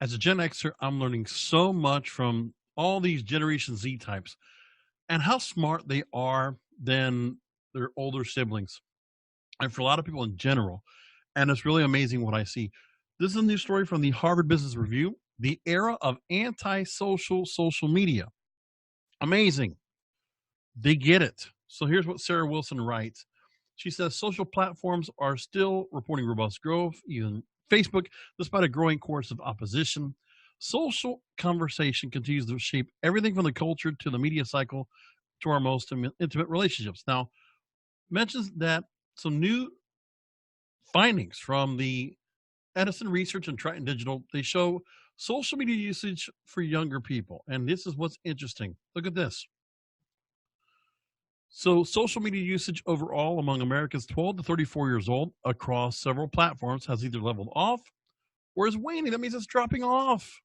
As a Gen Xer, I'm learning so much from all these Generation Z types and how smart they are than their older siblings. And for a lot of people in general. And it's really amazing what I see. This is a new story from the Harvard Business Review, the era of anti-social social media. Amazing. They get it. So here's what Sarah Wilson writes. She says social platforms are still reporting robust growth, even Facebook, despite a growing chorus of opposition. Social conversation continues to shape everything from the culture to the media cycle to our most intimate relationships. Now, mentions that some new findings from the Edison Research and Triton Digital, they show social media usage for younger people. And this is what's interesting. Look at this. So, social media usage overall among Americans 12 to 34 years old across several platforms has either leveled off or is waning. That means it's dropping off.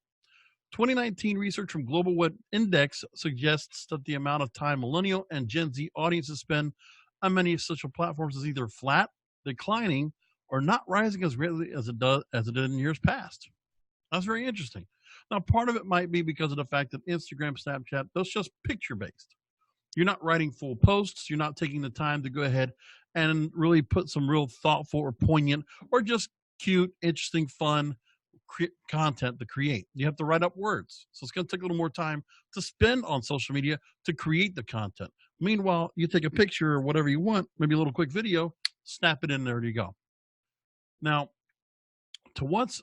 2019 research from Global Web Index suggests that the amount of time millennial and Gen Z audiences spend on many social platforms is either flat, declining, or not rising as greatly as it did in years past. That's very interesting. Now, part of it might be because of the fact that Instagram, Snapchat, those just picture based. You're not writing full posts. You're not taking the time to go ahead and really put some real thoughtful or poignant or just cute, interesting, fun content to create. You have to write up words. So it's going to take a little more time to spend on social media to create the content. Meanwhile, you take a picture or whatever you want, maybe a little quick video, snap it in there, you go. Now, to what's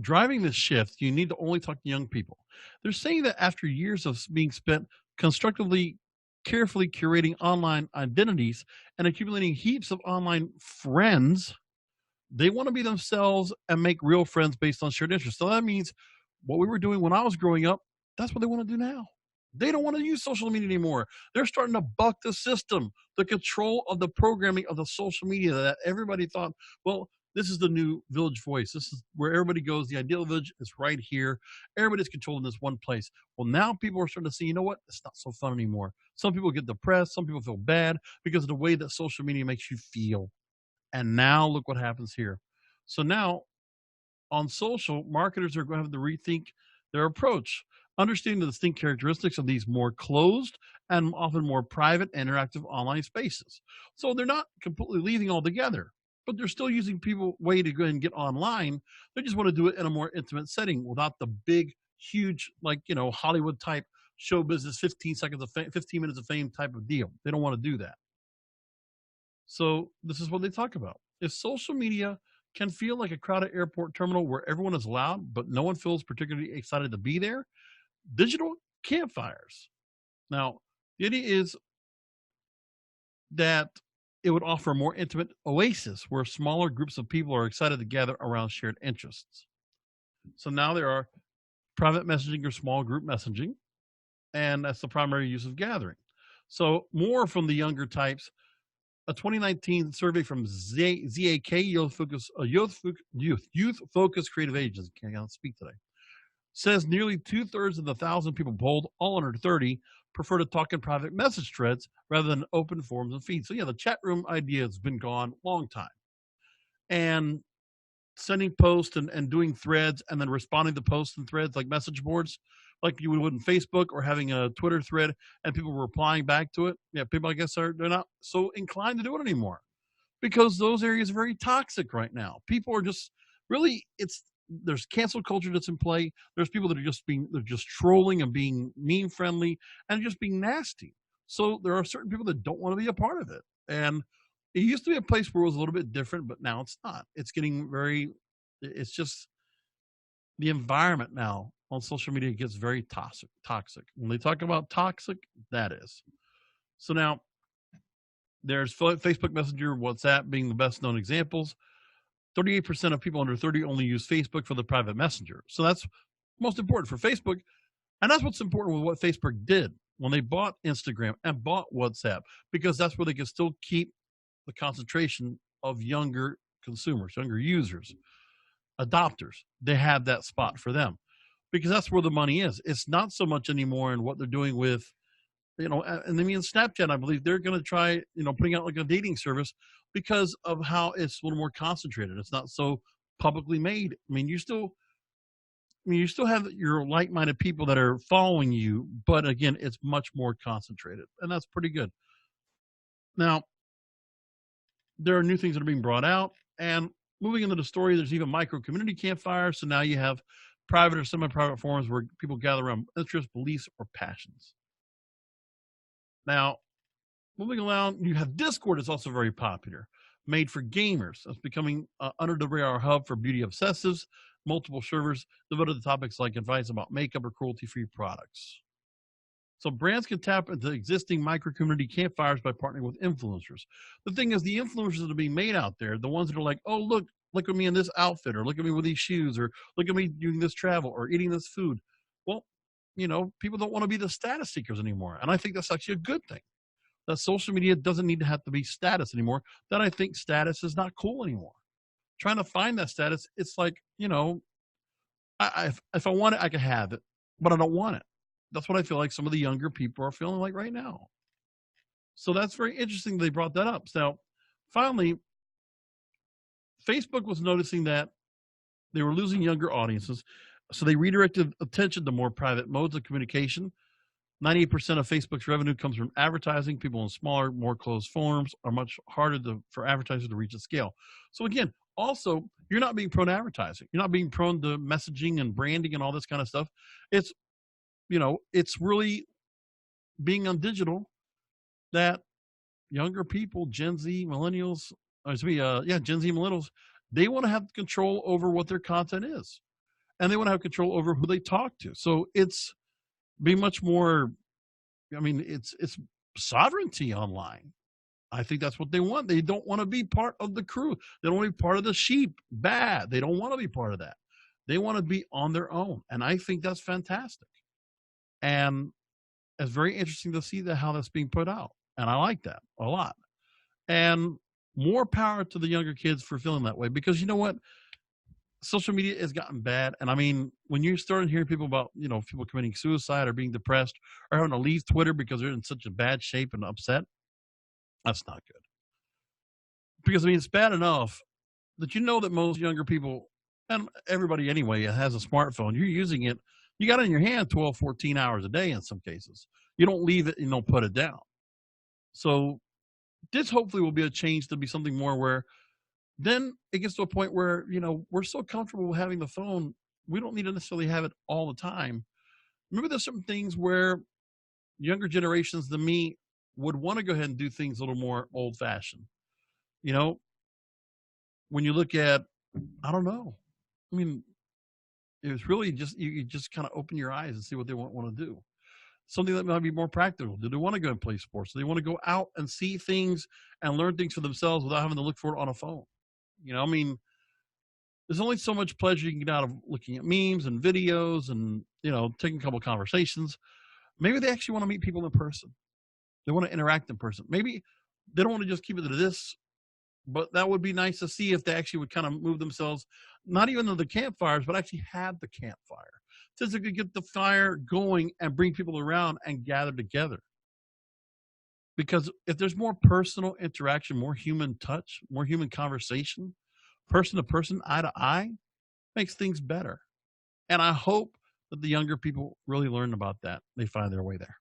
driving this shift, you need to only talk to young people. They're saying that after years of being spent constructively, carefully curating online identities and accumulating heaps of online friends, they want to be themselves and make real friends based on shared interests. So that means what we were doing when I was growing up, that's what they want to do now. They don't want to use social media anymore. They're starting to buck the system, the control of the programming of the social media that everybody thought, well, this is the new village voice. This is where everybody goes. The ideal village is right here. Everybody's controlled in this one place. Well, now people are starting to see, you know what? It's not so fun anymore. Some people get depressed. Some people feel bad because of the way that social media makes you feel. And now look what happens here. So now on social, marketers are going to have to rethink their approach, understanding the distinct characteristics of these more closed and often more private interactive online spaces. So they're not completely leaving altogether, but they're still using people way to go and get online. They just want to do it in a more intimate setting without the big, huge, like, Hollywood type show business, 15 seconds of 15 minutes of fame type of deal. They don't want to do that. So this is what they talk about. If social media can feel like a crowded airport terminal where everyone is loud, but no one feels particularly excited to be there, digital campfires. Now, the idea is that it would offer a more intimate oasis where smaller groups of people are excited to gather around shared interests. So now there are private messaging or small group messaging, and that's the primary use of gathering. So more from the younger types. A 2019 survey from ZAK Youth Focus Creative Agency, can't speak today, says nearly 2/3 of the 1,000 people polled, all under 30, prefer to talk in private message threads rather than open forums and feeds. So yeah, the chat room idea has been gone a long time. And sending posts and doing threads and then responding to posts and threads like message boards, like you would in Facebook, or having a Twitter thread and people replying back to it. Yeah, people, I guess, they're not so inclined to do it anymore because those areas are very toxic right now. People are just really, there's cancel culture that's in play. There's people that are they're just trolling and being meme friendly and just being nasty. So there are certain people that don't want to be a part of it. And it used to be a place where it was a little bit different, but now it's not. It's getting it's just the environment now on social media gets very toxic. When they talk about toxic, that is. So now there's Facebook Messenger, WhatsApp being the best known examples. 38% of people under 30 only use Facebook for the private messenger. So that's most important for Facebook. And that's what's important with what Facebook did when they bought Instagram and bought WhatsApp, because that's where they can still keep the concentration of younger consumers, younger users, adopters. They have that spot for them because that's where the money is. It's not so much anymore in what they're doing with, and I mean, Snapchat, I believe they're going to try, putting out like a dating service because of how it's a little more concentrated. It's not so publicly made. I mean, I mean, you still have your like-minded people that are following you, but again, it's much more concentrated, and that's pretty good. Now, there are new things that are being brought out, and moving into the story, there's even micro community campfires. So now you have private or semi-private forums where people gather around interests, beliefs, or passions. Now, moving along, you have Discord is also very popular, made for gamers. It's becoming under the radar hub for beauty obsessives, multiple servers devoted to topics like advice about makeup or cruelty-free products. So brands can tap into existing micro community campfires by partnering with influencers. The thing is, the influencers that are being made out there, the ones that are like, oh, look at me in this outfit, or look at me with these shoes, or look at me doing this travel, or eating this food. Well, people don't want to be the status seekers anymore. And I think that's actually a good thing. That social media doesn't need to have to be status anymore. That I think status is not cool anymore. Trying to find that status, it's like, if I want it, I can have it, but I don't want it. That's what I feel like some of the younger people are feeling like right now. So that's very interesting they brought that up. So finally, Facebook was noticing that they were losing younger audiences. So they redirected attention to more private modes of communication. 98% of Facebook's revenue comes from advertising. People in smaller, more closed forums are much harder for advertisers to reach at scale. So again, also, you're not being prone to advertising. You're not being prone to messaging and branding and all this kind of stuff. It's, it's really being on digital that younger people, Gen Z, millennials, Gen Z millennials, they want to have control over what their content is. And they want to have control over who they talk to. So it's be much more, it's sovereignty online. I think that's what they want. They don't want to be part of the crew. They don't want to be part of the sheep. Bad. They don't want to be part of that. They want to be on their own. And I think that's fantastic. And it's very interesting to see how that's being put out. And I like that a lot. And more power to the younger kids for feeling that way. Because you know what? Social media has gotten bad. And I mean, when you start hearing people about, people committing suicide or being depressed or having to leave Twitter because they're in such a bad shape and upset, that's not good. Because it's bad enough that that most younger people, and everybody anyway, has a smartphone. You're using it. You got it in your hand 12, 14 hours a day in some cases. You don't leave it and don't put it down. So this hopefully will be a change to be something more where then it gets to a point where, we're so comfortable with having the phone, we don't need to necessarily have it all the time. Maybe there's some things where younger generations than me would want to go ahead and do things a little more old fashioned. When you look at, I don't know. It was really just, you just kind of open your eyes and see what they want to do. Something that might be more practical. Do they want to go and play sports? Do they want to go out and see things and learn things for themselves without having to look for it on a phone? There's only so much pleasure you can get out of looking at memes and videos and, taking a couple of conversations. Maybe they actually want to meet people in person. They want to interact in person. Maybe they don't want to just keep it to this, but that would be nice to see if they actually would kind of move themselves, not even to the campfires, but actually have the campfire. So they could get the fire going and bring people around and gather together. Because if there's more personal interaction, more human touch, more human conversation, person to person, eye to eye, makes things better. And I hope that the younger people really learn about that. They find their way there.